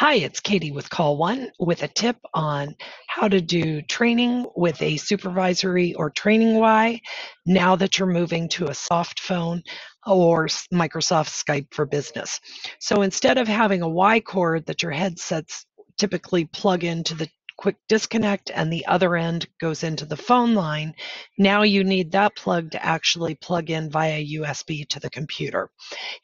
Hi, it's Katie with Call One with a tip on how to do training with a supervisory or training Y now that you're moving to a soft phone or Microsoft Skype for Business. So instead of having a Y cord that your headsets typically plug into the quick disconnect and the other end goes into the phone line, now you need that plug to actually plug in via USB to the computer.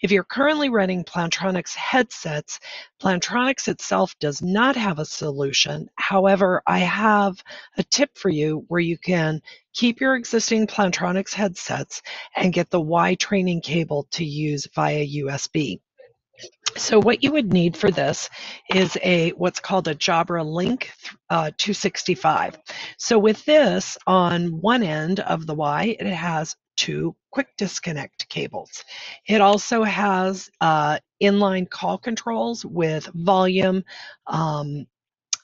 If you're currently running Plantronics headsets, Plantronics itself does not have a solution. However, I have a tip for you where you can keep your existing Plantronics headsets and get the Y training cable to use via USB. So what you would need for this is what's called a Jabber Link 265. So with this, on one end of the Y, it has two quick disconnect cables. It also has inline call controls with volume,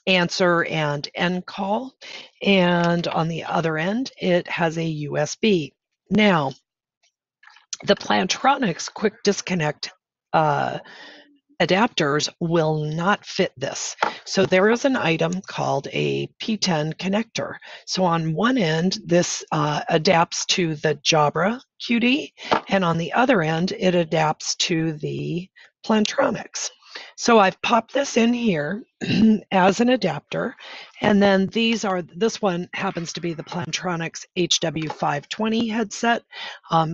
answer, and end call. And on the other end, it has a USB. Now, the Plantronics quick disconnect adapters will not fit this. So there is an item called a P10 connector. So on one end, this adapts to the Jabber QD, and on the other end, it adapts to the Plantronics. So I've popped this in here as an adapter, and then this one happens to be the Plantronics HW520 headset.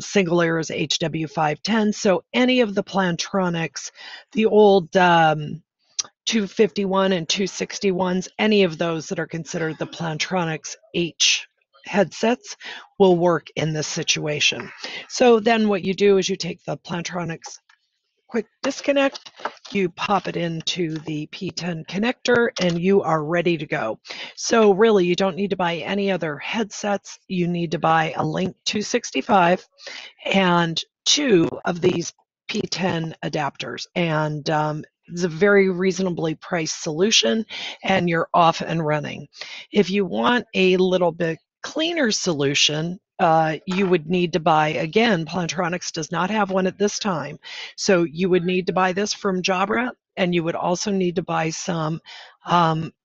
Single layer is HW510. So any of the Plantronics, the old 251 and 261s, any of those that are considered the Plantronics H headsets will work in this situation. So then what you do is you take the Plantronics quick disconnect, you pop it into the P10 connector, and you are ready to go. So really, you don't need to buy any other headsets. You need to buy a Link 265 and two of these P10 adapters. And it's a very reasonably priced solution, and you're off and running. If you want a little bit cleaner solution, you would need to buy, again, Plantronics does not have one at this time. So you would need to buy this from Jabber, and you would also need to buy some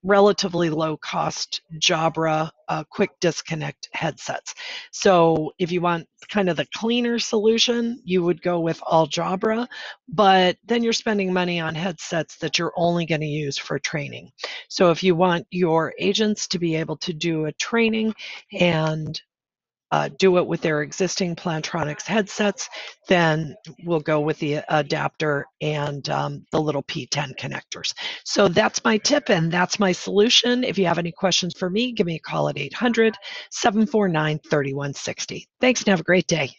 relatively low cost Jabber quick disconnect headsets. So if you want kind of the cleaner solution, you would go with all Jabber, but then you're spending money on headsets that you're only going to use for training. So if you want your agents to be able to do a training and do it with their existing Plantronics headsets, then we'll go with the adapter and the little P10 connectors. So that's my tip and that's my solution. If you have any questions for me, give me a call at 800-749-3160. Thanks and have a great day.